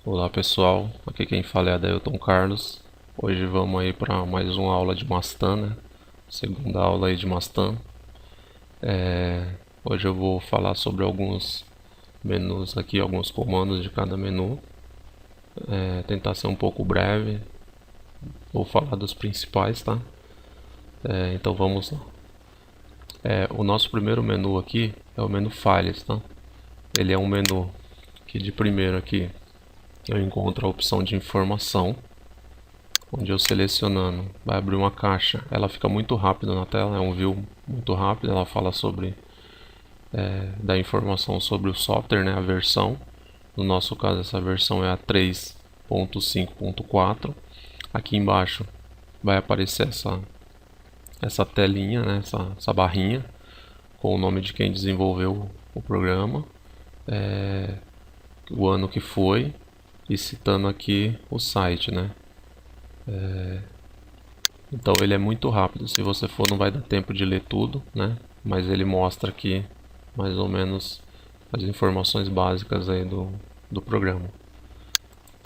Olá pessoal, aqui quem fala é Adailton Carlos. Hoje vamos aí para mais uma aula de Mastan, né? Segunda aula aí de Mastan. Hoje eu vou falar sobre alguns menus aqui, alguns comandos de cada menu. Tentar ser um pouco breve. Vou falar dos principais, tá? Então vamos lá. O nosso primeiro menu aqui é o menu Files, tá? Ele é um menu que de primeiro aqui eu encontro a opção de informação, onde eu selecionando vai abrir uma caixa. Ela fica muito rápido na tela, é um view muito rápido. Ela fala sobre da informação sobre o software, né, a versão. No nosso caso essa versão é a 3.5.4. Aqui embaixo vai aparecer essa telinha, né, essa barrinha com o nome de quem desenvolveu o programa, o ano que foi e citando aqui o site, né. Então ele é muito rápido, se você for não vai dar tempo de ler tudo, né? Mas ele mostra aqui mais ou menos as informações básicas aí do programa.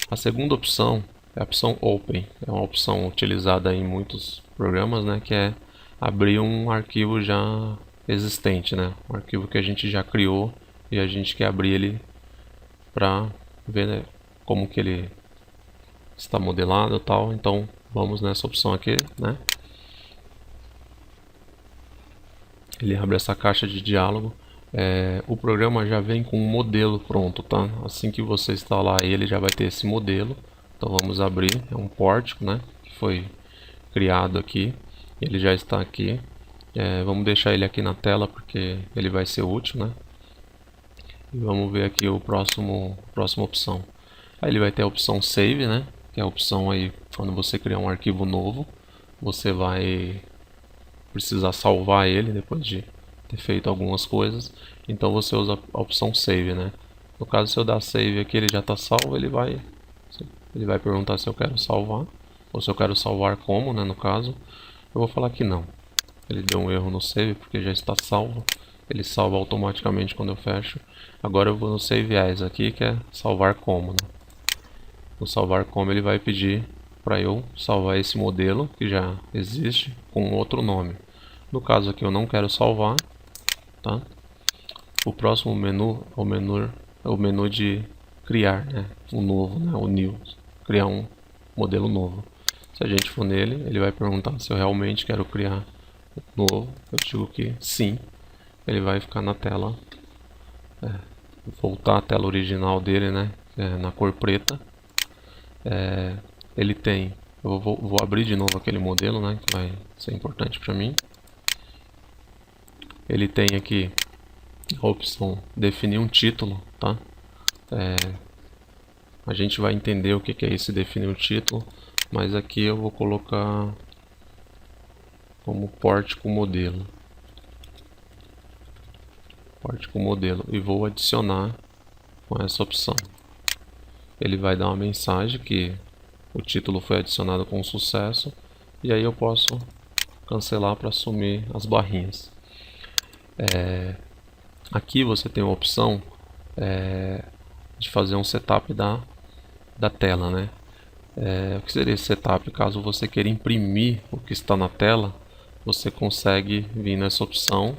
A segunda opção é a opção Open, é uma opção utilizada em muitos programas, né? Que é abrir um arquivo já existente, né? Um arquivo que a gente já criou e a gente quer abrir ele para ver, né, como que ele está modelado e tal. Então vamos nessa opção aqui, né? Ele abre essa caixa de diálogo. O programa já vem com um modelo pronto, tá? Assim que você instalar ele já vai ter esse modelo. Então vamos abrir, é um pórtico, né? Que foi criado aqui. Ele já está aqui. Vamos deixar ele aqui na tela porque ele vai ser útil, né? E vamos ver aqui a próxima opção. Aí ele vai ter a opção Save, né? Que é a opção aí quando você criar um arquivo novo, você vai precisar salvar ele depois de ter feito algumas coisas. Então você usa a opção Save, né? No caso, se eu dar Save aqui, ele já está salvo, ele vai perguntar se eu quero salvar ou se eu quero salvar como, né? No caso, eu vou falar que não. Ele deu um erro no Save porque já está salvo. Ele salva automaticamente quando eu fecho. Agora eu vou no Save As aqui, que é salvar como, né? No salvar como ele vai pedir para eu salvar esse modelo que já existe com outro nome. No caso aqui eu não quero salvar, tá? O próximo menu é o menu de criar, né? O novo, né? O new, criar um modelo novo. Se a gente for nele, ele vai perguntar se eu realmente quero criar novo. Eu digo que sim. Ele vai ficar na tela, voltar à tela original dele, né? Na cor preta. Ele tem, eu vou abrir de novo aquele modelo, né? Que vai ser importante para mim. Ele tem aqui a opção definir um título, tá? A gente vai entender o que é esse definir um título, mas aqui eu vou colocar como pórtico modelo. Pórtico modelo e vou adicionar com essa opção. Ele vai dar uma mensagem que o título foi adicionado com sucesso e aí eu posso cancelar para assumir as barrinhas. Aqui você tem a opção de fazer um setup da tela, né? O que seria esse setup? Caso você queira imprimir o que está na tela, você consegue vir nessa opção,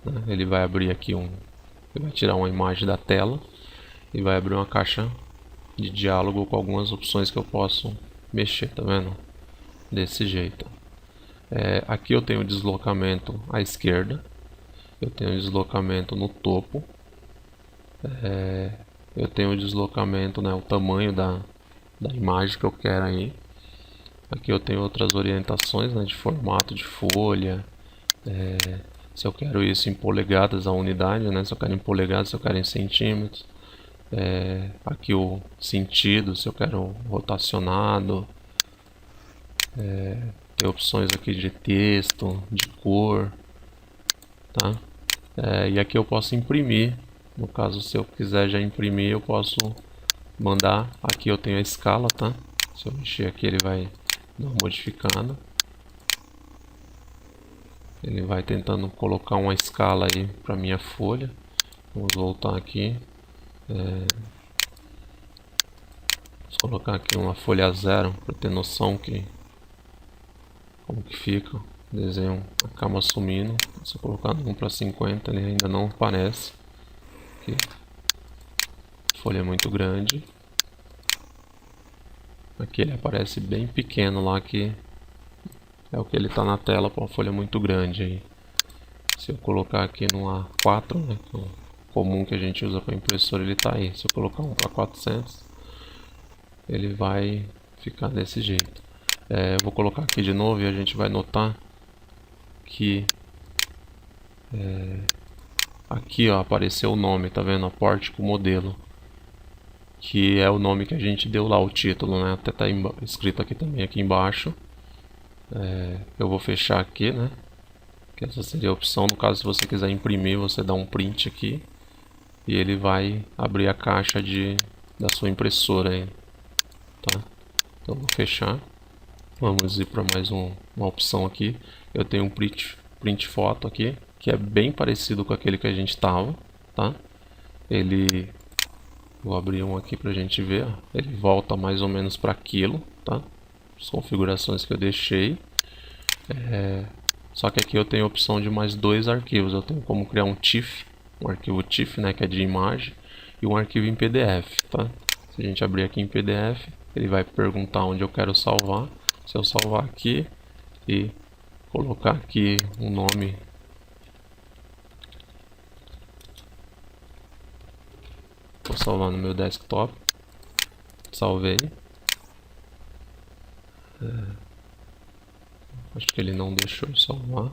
né? Ele vai abrir aqui ele vai tirar uma imagem da tela e vai abrir uma caixa de diálogo com algumas opções que eu posso mexer, tá vendo? Desse jeito. Aqui eu tenho deslocamento à esquerda, eu tenho deslocamento no topo, eu tenho deslocamento, né, o tamanho da imagem que eu quero aí. Aqui eu tenho outras orientações, né, de formato de folha, se eu quero isso em polegadas a unidade, né, se eu quero em polegadas, se eu quero em centímetros. Aqui o sentido, se eu quero rotacionado. Tem opções aqui de texto, de cor, tá? E aqui eu posso imprimir. No caso, se eu quiser já imprimir, eu posso mandar. Aqui eu tenho a escala, tá? Se eu mexer aqui, ele vai dar uma modificada. Ele vai tentando colocar uma escala aí para minha folha. Vamos voltar aqui. Vou colocar aqui uma folha 0 para ter noção como que fica. O desenho acaba sumindo. Se eu colocar no 1 para 50 ele ainda não aparece. Aqui. A folha é muito grande. Aqui ele aparece bem pequeno lá, que é o que ele está na tela para uma folha muito grande aí. Se eu colocar aqui no A4, né, que é o comum que a gente usa para impressora, ele está aí. Se eu colocar um para 400, ele vai ficar desse jeito. Vou colocar aqui de novo e a gente vai notar que aqui ó, apareceu o nome, tá vendo? Pórtico modelo, que é o nome que a gente deu lá, o título, né? Até tá escrito aqui também, aqui embaixo. Eu vou fechar aqui, né? Que essa seria a opção. No caso, se você quiser imprimir, você dá um print aqui e ele vai abrir a caixa da sua impressora aí, tá? Então vou fechar. Vamos ir para mais uma opção aqui. Eu tenho um print foto aqui, que é bem parecido com aquele que a gente estava, tá? Vou abrir um aqui para a gente ver. Ó. Ele volta mais ou menos para aquilo, tá? As configurações que eu deixei. Só que aqui eu tenho a opção de mais dois arquivos. Eu tenho como criar um TIFF, um arquivo TIFF, né, que é de imagem, e um arquivo em PDF, tá? Se a gente abrir aqui em PDF, ele vai perguntar onde eu quero salvar. Se eu salvar aqui e colocar aqui um nome, vou salvar no meu desktop, salvei. Acho que ele não deixou eu salvar.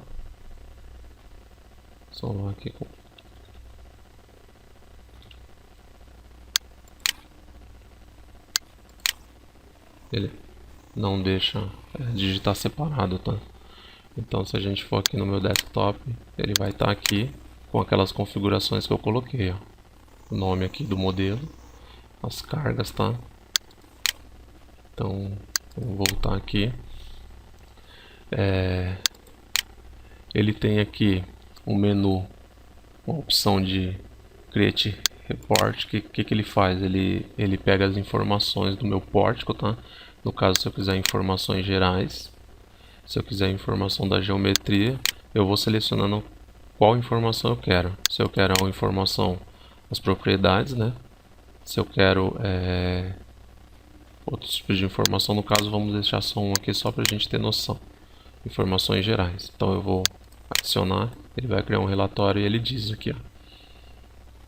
Salvar aqui com... Ele não deixa digitar separado, tá? Então se a gente for aqui no meu desktop, ele vai estar aqui com aquelas configurações que eu coloquei, ó. O nome aqui do modelo, as cargas, tá? Então, vou voltar aqui. Ele tem aqui um menu, uma opção de Create Report. Que ele faz? Ele pega as informações do meu pórtico, tá? No caso, se eu quiser informações gerais, se eu quiser informação da geometria, eu vou selecionando qual informação eu quero. Se eu quero a informação das propriedades, né? Se eu quero outros tipos de informação, no caso vamos deixar só um aqui só para a gente ter noção. Informações gerais. Então eu vou adicionar, ele vai criar um relatório e ele diz aqui,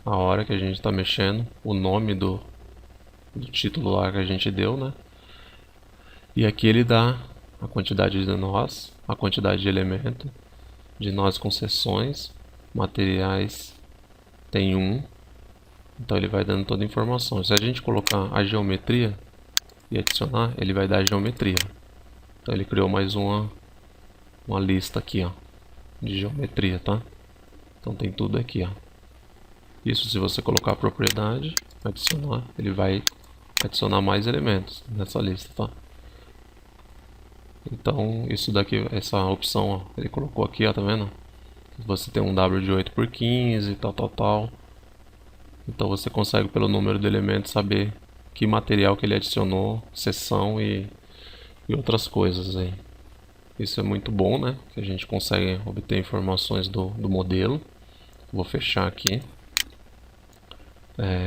ó, a hora que a gente está mexendo, o nome do título lá que a gente deu, né? E aqui ele dá a quantidade de nós, a quantidade de elemento, de nós com seções, materiais tem 1. Então ele vai dando toda a informação. Se a gente colocar a geometria e adicionar, ele vai dar a geometria. Então ele criou mais uma lista aqui, ó, de geometria, tá? Então tem tudo aqui, ó. Isso se você colocar a propriedade, adicionar, ele vai adicionar mais elementos nessa lista, tá? Então isso daqui, essa opção, ó, ele colocou aqui, ó, tá vendo? Você tem um W de 8 por 15, tal. Então você consegue pelo número de elementos saber que material que ele adicionou, seção e outras coisas aí. Isso é muito bom, né? Que a gente consegue obter informações do modelo. Vou fechar aqui.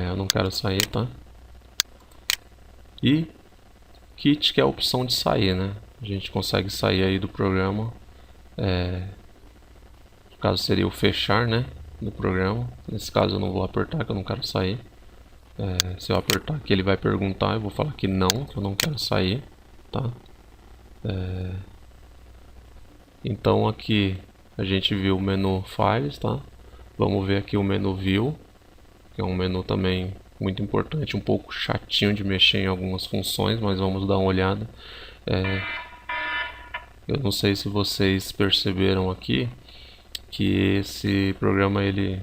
Eu não quero sair, tá? E Quit, que é a opção de sair, né? A gente consegue sair aí do programa. No caso seria o fechar, né? Do programa. Nesse caso eu não vou apertar, que eu não quero sair. Se eu apertar aqui ele vai perguntar, eu vou falar que eu não quero sair, tá? Então aqui a gente viu o menu Files, tá? Vamos ver aqui o menu View, que é um menu também muito importante, um pouco chatinho de mexer em algumas funções, mas vamos dar uma olhada. Eu não sei se vocês perceberam aqui que esse programa ele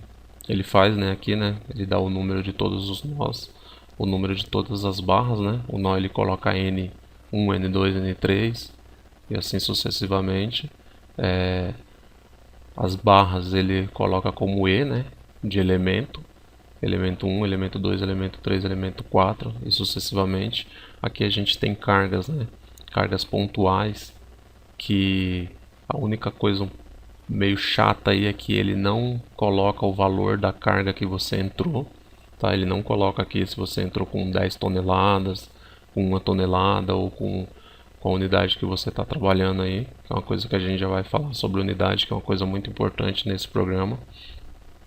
faz, né, aqui, né, ele dá o número de todos os nós, o número de todas as barras, né, o nó ele coloca N1, N2, N3 e assim sucessivamente. As barras ele coloca como E, né, de elemento, elemento 1, elemento 2, elemento 3, elemento 4 e sucessivamente. Aqui a gente tem cargas, né? Cargas pontuais, que a única coisa meio chata aí é que ele não coloca o valor da carga que você entrou, tá? Ele não coloca aqui se você entrou com 10 toneladas, com 1 tonelada ou com a unidade que você está trabalhando aí, que é uma coisa que a gente já vai falar sobre unidade, que é uma coisa muito importante nesse programa.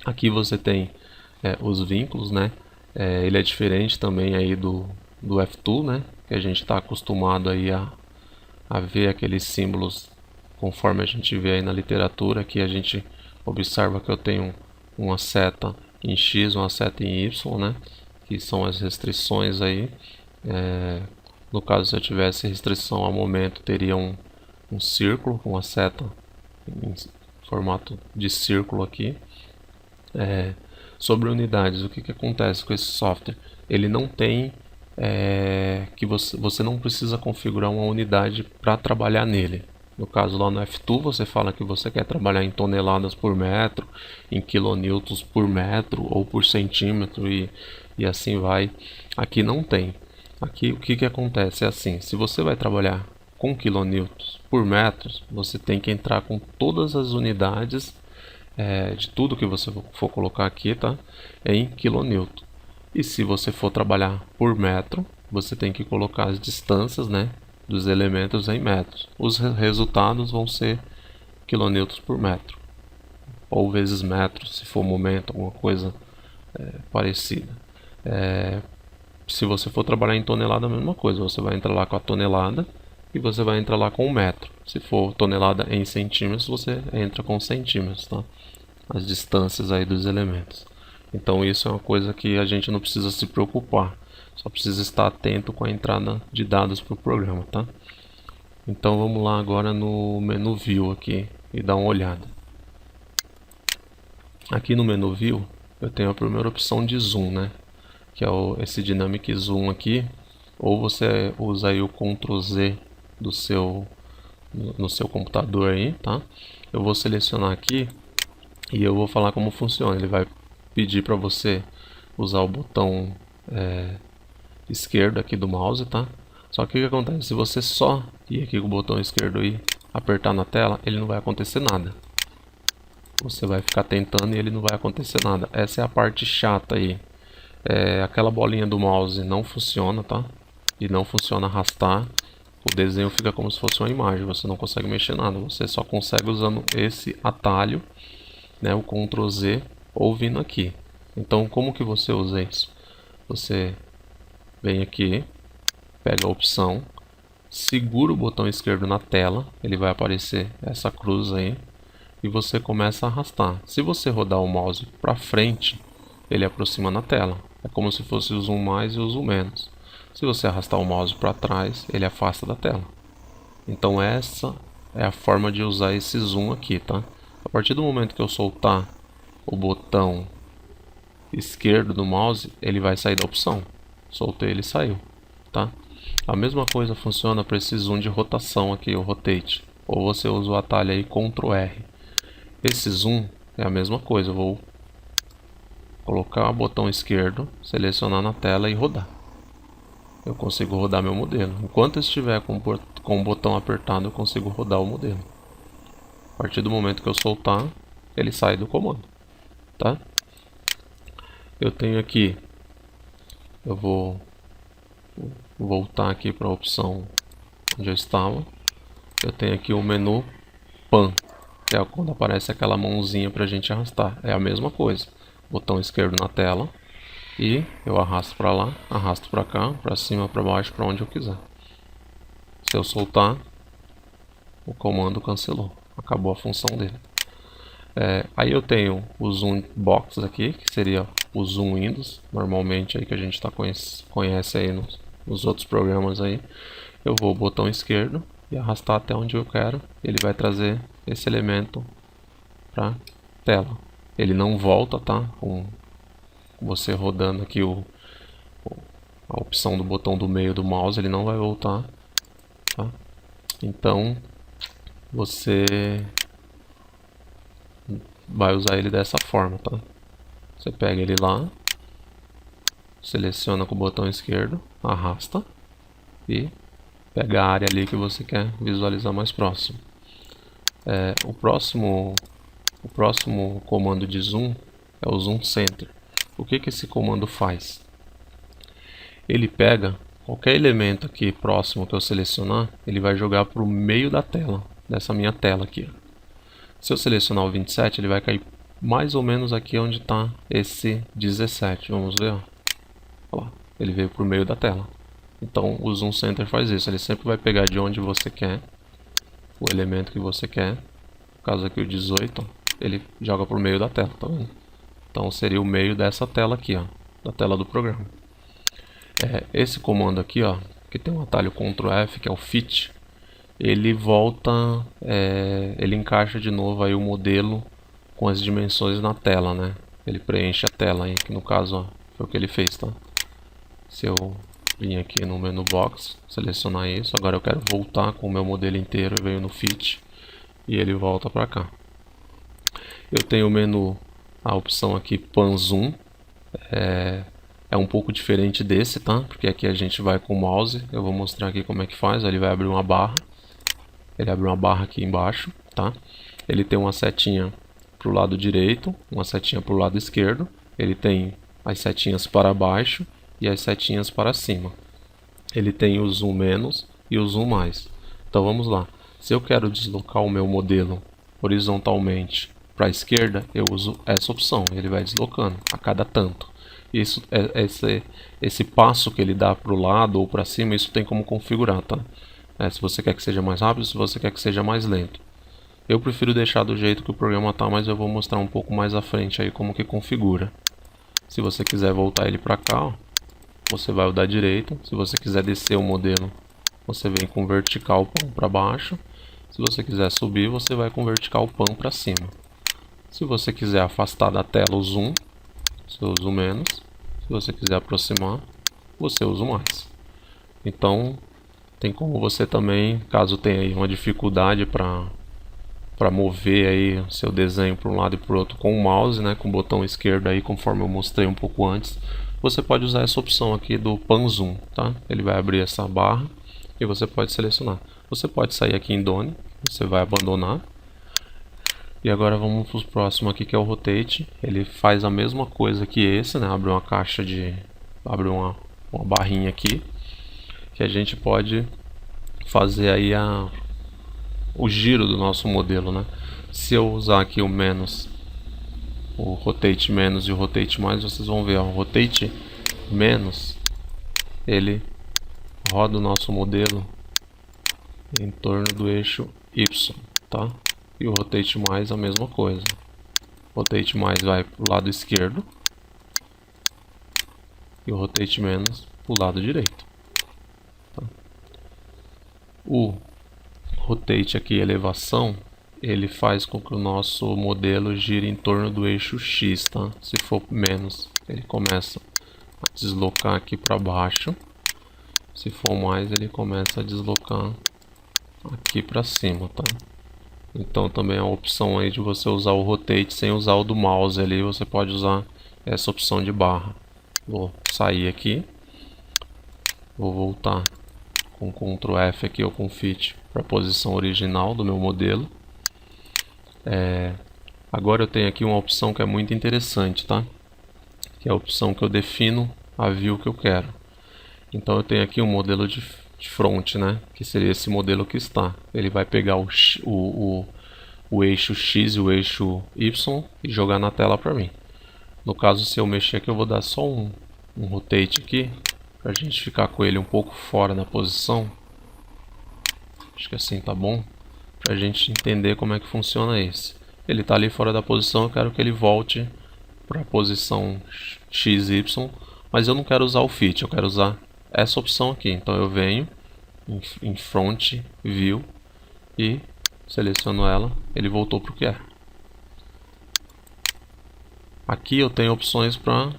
Aqui você tem os vínculos, né? Ele é diferente também aí do F2, né? Que a gente está acostumado aí a ver aqueles símbolos conforme a gente vê aí na literatura. Aqui a gente observa que eu tenho uma seta em X, uma seta em Y, né? Que são as restrições aí. No caso, se eu tivesse restrição a momento, teria um círculo, uma seta em formato de círculo aqui. Sobre unidades, o que acontece com esse software? Ele não tem que você não precisa configurar uma unidade para trabalhar nele. No caso lá no F2 você fala que você quer trabalhar em toneladas por metro, em quilonewtons por metro ou por centímetro e assim vai. Aqui não tem. Aqui o que acontece é assim, se você vai trabalhar com quilonewtons por metro, você tem que entrar com todas as unidades de tudo que você for colocar aqui, tá? Em quilonewton. E se você for trabalhar por metro, você tem que colocar as distâncias, né, dos elementos em metros. Os resultados vão ser quilonewtons por metro, ou vezes metros, se for momento, alguma coisa parecida. Se você for trabalhar em tonelada, a mesma coisa, você vai entrar lá com a tonelada e você vai entrar lá com o metro. Se for tonelada em centímetros, você entra com centímetros, tá? As distâncias aí dos elementos. Então isso é uma coisa que a gente não precisa se preocupar, só precisa estar atento com a entrada de dados para o programa, tá? Então vamos lá agora no menu View aqui e dar uma olhada. Aqui no menu View eu tenho a primeira opção de zoom, né? Que é esse Dynamic Zoom aqui, ou você usa aí o Ctrl Z do no seu computador aí, tá? Eu vou selecionar aqui e eu vou falar como funciona. Ele vai pedir para você usar o botão esquerdo aqui do mouse, tá? Só que o que acontece? Se você só ir aqui com o botão esquerdo e apertar na tela, ele não vai acontecer nada. Você vai ficar tentando e ele não vai acontecer nada. Essa é a parte chata aí. Aquela bolinha do mouse não funciona, tá? E não funciona arrastar. O desenho fica como se fosse uma imagem, você não consegue mexer nada. Você só consegue usando esse atalho, né, o Ctrl Z, ou vindo aqui. Então como que você usa isso? Você vem aqui, pega a opção, segura o botão esquerdo na tela, ele vai aparecer essa cruz aí, e você começa a arrastar. Se você rodar o mouse para frente, ele aproxima na tela. É como se fosse o zoom mais e o zoom menos. Se você arrastar o mouse para trás, ele afasta da tela. Então essa é a forma de usar esse zoom aqui, tá? A partir do momento que eu soltar o botão esquerdo do mouse, ele vai sair da opção. Soltei, ele saiu, tá? A mesma coisa funciona para esse zoom de rotação aqui, o rotate. Ou você usa o atalho aí Ctrl R. Esse zoom é a mesma coisa. Eu vou colocar o botão esquerdo, selecionar na tela e rodar. Eu consigo rodar meu modelo. Enquanto eu estiver com o botão apertado, eu consigo rodar o modelo. A partir do momento que eu soltar, ele sai do comando, tá? Eu tenho aqui, eu vou voltar aqui para a opção onde eu estava. Eu tenho aqui o menu Pan, que é quando aparece aquela mãozinha para a gente arrastar. É a mesma coisa. Botão esquerdo na tela e eu arrasto para lá, arrasto para cá, para cima, para baixo, para onde eu quiser. Se eu soltar, o comando cancelou, acabou a função dele. Aí eu tenho o Zoom Box aqui, que seria o Zoom Windows, normalmente aí que a gente conhece aí nos outros programas aí. Eu vou botão esquerdo e arrastar até onde eu quero, ele vai trazer esse elemento para tela. Ele não volta, tá? Com você rodando aqui a opção do botão do meio do mouse, ele não vai voltar, tá? Então você vai usar ele dessa forma, tá? Você pega ele lá, seleciona com o botão esquerdo, arrasta e pega a área ali que você quer visualizar mais próximo. O próximo comando de zoom é o Zoom Center. O que esse comando faz? Ele pega qualquer elemento aqui próximo que eu selecionar, ele vai jogar para o meio da tela, dessa minha tela aqui. Se eu selecionar o 27, ele vai cair mais ou menos aqui onde está esse 17. Vamos ver. Olha lá, ele veio para o meio da tela. Então o Zoom Center faz isso, ele sempre vai pegar de onde você quer, o elemento que você quer. No caso aqui o 18, ele joga para o meio da tela, tá vendo? Então seria o meio dessa tela aqui, ó, da tela do programa. Esse comando aqui, ó, que tem um atalho Ctrl F, que é o Fit, ele volta, ele encaixa de novo aí o modelo com as dimensões na tela, né? Ele preenche a tela aí, que no caso, ó, foi o que ele fez, tá? Se eu vir aqui no menu box, selecionar isso, agora eu quero voltar com o meu modelo inteiro, eu venho no Fit e ele volta para cá. Eu tenho o menu, a opção aqui Pan Zoom, é um pouco diferente desse, tá? Porque aqui a gente vai com o mouse, eu vou mostrar aqui como é que faz, ele vai abrir uma barra, ele abre uma barra aqui embaixo, tá? Ele tem uma setinha para o lado direito, uma setinha para o lado esquerdo, ele tem as setinhas para baixo e as setinhas para cima. Ele tem o zoom menos e o zoom mais. Então vamos lá, se eu quero deslocar o meu modelo horizontalmente para a esquerda, eu uso essa opção, ele vai deslocando a cada tanto. Isso, esse passo que ele dá para o lado ou para cima, isso tem como configurar, tá? Se você quer que seja mais rápido, se você quer que seja mais lento. Eu prefiro deixar do jeito que o programa tá, mas eu vou mostrar um pouco mais à frente aí como que configura. Se você quiser voltar ele para cá, ó, você vai o da direita. Se você quiser descer o modelo, você vem com vertical pan para baixo. Se você quiser subir, você vai com vertical pan para cima. Se você quiser afastar da tela o zoom, você usa o menos. Se você quiser aproximar, você usa o mais. Então, tem como você também, caso tenha aí uma dificuldade para mover aí o seu desenho para um lado e para o outro com o mouse, né, com o botão esquerdo aí, conforme eu mostrei um pouco antes, você pode usar essa opção aqui do Pan Zoom, tá? Ele vai abrir essa barra e você pode selecionar. Você pode sair aqui em Done, você vai abandonar. E agora vamos para o próximo aqui, que é o Rotate. Ele faz a mesma coisa que esse, né? Abre uma caixa de... abre uma barrinha aqui, que a gente pode fazer aí o giro do nosso modelo, né? Se eu usar aqui o menos, o Rotate menos e o Rotate mais, vocês vão ver, ó, o Rotate menos, ele roda o nosso modelo em torno do eixo Y, tá? E o Rotate mais a mesma coisa. Rotate mais vai para o lado esquerdo e o Rotate menos para o lado direito. Tá? O Rotate aqui, elevação, ele faz com que o nosso modelo gire em torno do eixo X, tá? Se for menos, ele começa a deslocar aqui para baixo. Se for mais, ele começa a deslocar aqui para cima, tá? Então também é uma opção aí de você usar o Rotate sem usar o do mouse ali, você pode usar essa opção de barra. Vou sair aqui, vou voltar com Ctrl F aqui ou com Fit para a posição original do meu modelo. Agora eu tenho aqui uma opção que é muito interessante, tá? Que é a opção que eu defino a view que eu quero. Então eu tenho aqui um modelo de front, né? Que seria esse modelo que está. Ele vai pegar o eixo X e o eixo Y e jogar na tela para mim. No caso, se eu mexer aqui, eu vou dar só um rotate aqui, para a gente ficar com ele um pouco fora da posição. Acho que assim tá bom, para a gente entender como é que funciona esse. Ele está ali fora da posição, eu quero que ele volte para a posição X, Y, mas eu não quero usar o Fit, eu quero usar essa opção aqui. Então eu venho em Front View e seleciono ela, ele voltou para o que é. Aqui eu tenho opções para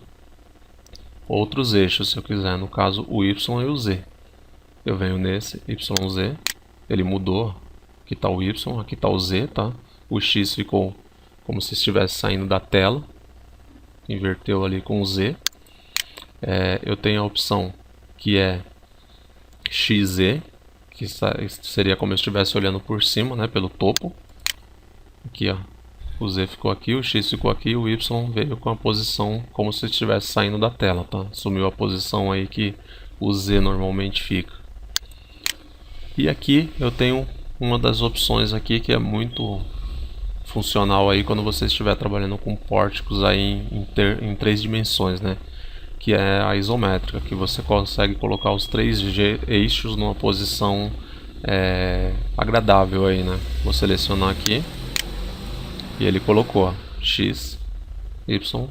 outros eixos, se eu quiser, no caso o Y e o Z. Eu venho nesse YZ, ele mudou, aqui está o Y, aqui está o Z, tá? O X ficou como se estivesse saindo da tela, inverteu ali com o Z. eu tenho a opção que é XZ, que seria como eu estivesse olhando por cima, né, pelo topo. Aqui, ó, o Z ficou aqui, o X ficou aqui, o Y veio com a posição como se estivesse saindo da tela, tá? Sumiu a posição aí que o Z normalmente fica. E aqui eu tenho uma das opções aqui que é muito funcional aí quando você estiver trabalhando com pórticos aí em 3 dimensões, né? Que é a isométrica, que você consegue colocar os 3 eixos numa posição agradável aí, né? Vou selecionar aqui e ele colocou ó, X, Y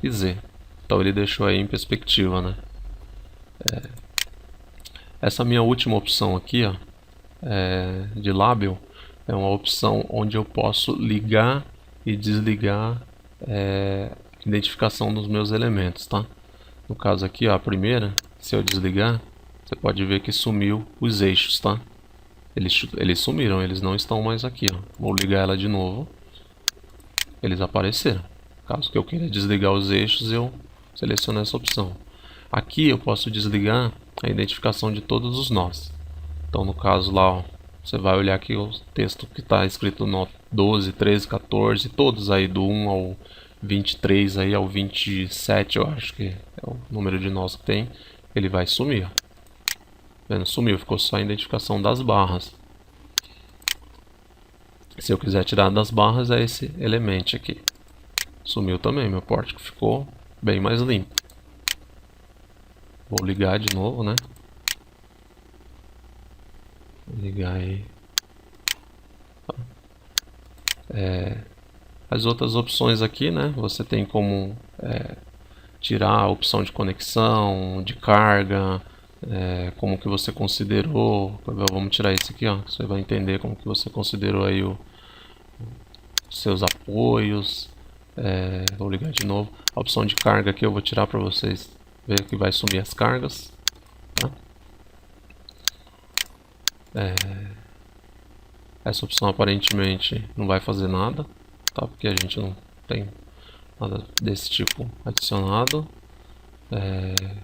e Z. Então ele deixou aí em perspectiva, né? Essa minha última opção aqui, ó, de label, é uma opção onde eu posso ligar e desligar a identificação dos meus elementos, tá? No caso aqui, ó, a primeira, se eu desligar, você pode ver que sumiu os eixos, tá? Eles sumiram, eles não estão mais aqui, ó. Vou ligar ela de novo. Eles apareceram. Caso que eu queira desligar os eixos, eu seleciono essa opção. Aqui eu posso desligar a identificação de todos os nós. Então no caso lá, ó, você vai olhar aqui o texto que está escrito nó 12, 13, 14, todos aí do 1 ao 23 aí ao 27, eu acho que é o número de nós que tem, ele vai sumir. Vendo? Sumiu, ficou só a identificação das barras. Se eu quiser tirar das barras, é esse elemento aqui. Sumiu também, meu pórtico ficou bem mais limpo. Vou ligar de novo, né? Vou ligar aí. As outras opções aqui, né? Você tem como tirar a opção de conexão, de carga, como que você considerou. Vamos tirar esse aqui, ó. Você vai entender como que você considerou aí os seus apoios. Vou ligar de novo. A opção de carga aqui eu vou tirar para vocês ver que vai sumir as cargas. Tá? Essa opção aparentemente não vai fazer nada, tá? Porque a gente não tem nada desse tipo adicionado.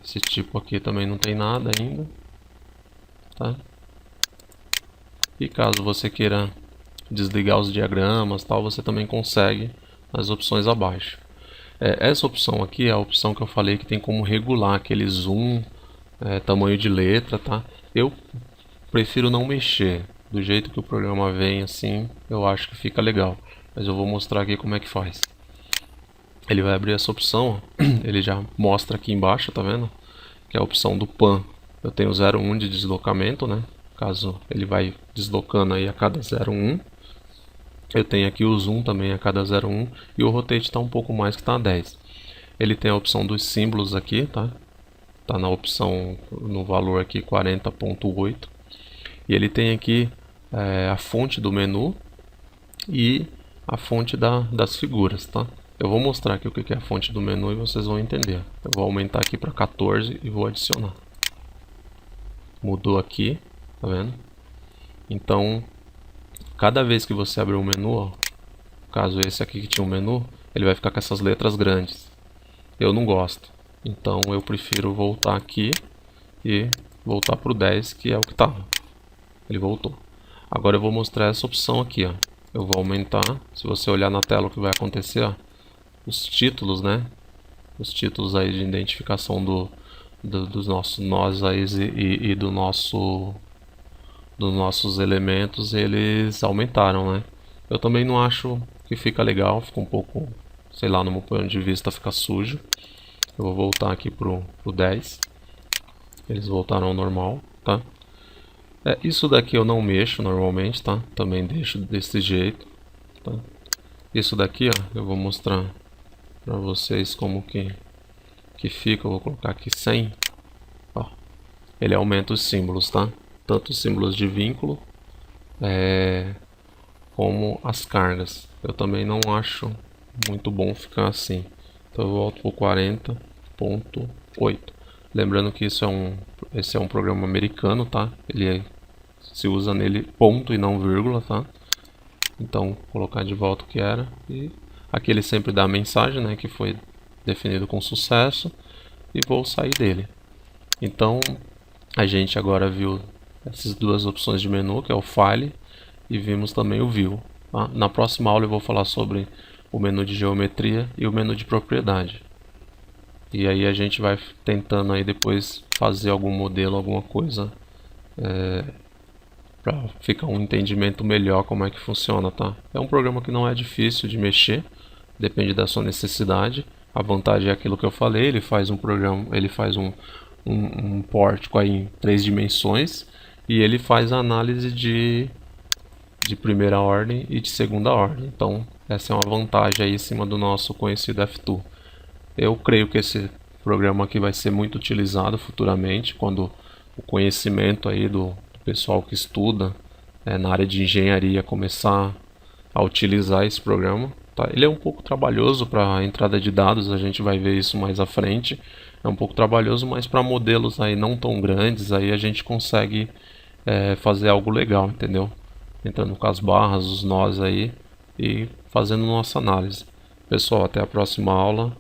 Esse tipo aqui também não tem nada ainda, tá? E caso você queira desligar os diagramas, tal, você também consegue nas opções abaixo. Essa opção aqui é a opção que eu falei que tem como regular aquele zoom, tamanho de letra, tá? Eu prefiro não mexer. Do jeito que o programa vem assim, eu acho que fica legal. Mas eu vou mostrar aqui como é que faz. Ele vai abrir essa opção, ó. Ele já mostra aqui embaixo, tá vendo? Que é a opção do pan. Eu tenho 0,1 de deslocamento, né? Caso ele vai deslocando aí a cada 0,1. Eu tenho aqui o zoom também a cada 0,1 e o rotate está um pouco mais que está a 10. Ele tem a opção dos símbolos aqui, tá? Tá na opção, no valor aqui 40.8. E ele tem aqui a fonte do menu e a fonte das figuras, tá? Eu vou mostrar aqui o que é a fonte do menu e vocês vão entender. Eu vou aumentar aqui para 14 e vou adicionar. Mudou aqui, tá vendo? Então, cada vez que você abrir um menu, ó, caso esse aqui que tinha um menu, ele vai ficar com essas letras grandes. Eu não gosto. Então eu prefiro voltar aqui e voltar para o 10, que é o que estava. Ele voltou. Agora eu vou mostrar essa opção aqui, ó. Eu vou aumentar. Se você olhar na tela, o que vai acontecer, ó, os títulos, né? Os títulos aí de identificação dos nossos nós aí e dos nossos elementos, eles aumentaram, né? Eu também não acho que fica legal, fica um pouco, sei lá, no meu ponto de vista fica sujo. Eu vou voltar aqui pro 10. Eles voltaram ao normal, tá? Isso daqui eu não mexo normalmente, tá? Também deixo desse jeito, tá? Isso daqui, ó, eu vou mostrar para vocês como que fica. Eu vou colocar aqui 100. Ó, ele aumenta os símbolos, tá? Tanto os símbolos de vínculo como as cargas. Eu também não acho muito bom ficar assim. Então eu volto para o 40.8. Lembrando que esse é um programa americano, tá? Ele se usa nele ponto e não vírgula, tá? Então, vou colocar de volta o que era. E aqui ele sempre dá a mensagem, né? Que foi definido com sucesso. e vou sair dele. Então a gente agora viu essas duas opções de menu, que é o File, e vimos também o View. Tá? Na próxima aula eu vou falar sobre o menu de geometria e o menu de propriedade. E aí a gente vai tentando aí depois fazer algum modelo, alguma coisa, para ficar um entendimento melhor como é que funciona, tá? É um programa que não é difícil de mexer, depende da sua necessidade. A vantagem é aquilo que eu falei, ele faz um programa, ele faz um pórtico aí em 3 dimensões e ele faz a análise de primeira ordem e de segunda ordem. Então, essa é uma vantagem aí em cima do nosso conhecido F2. Eu creio que esse programa aqui vai ser muito utilizado futuramente, quando o conhecimento aí do pessoal que estuda na área de engenharia começar a utilizar esse programa. Tá? Ele é um pouco trabalhoso para entrada de dados, a gente vai ver isso mais à frente. É um pouco trabalhoso, mas para modelos aí não tão grandes, aí a gente consegue fazer algo legal, entendeu? Entrando com as barras, os nós aí e fazendo nossa análise. Pessoal, até a próxima aula.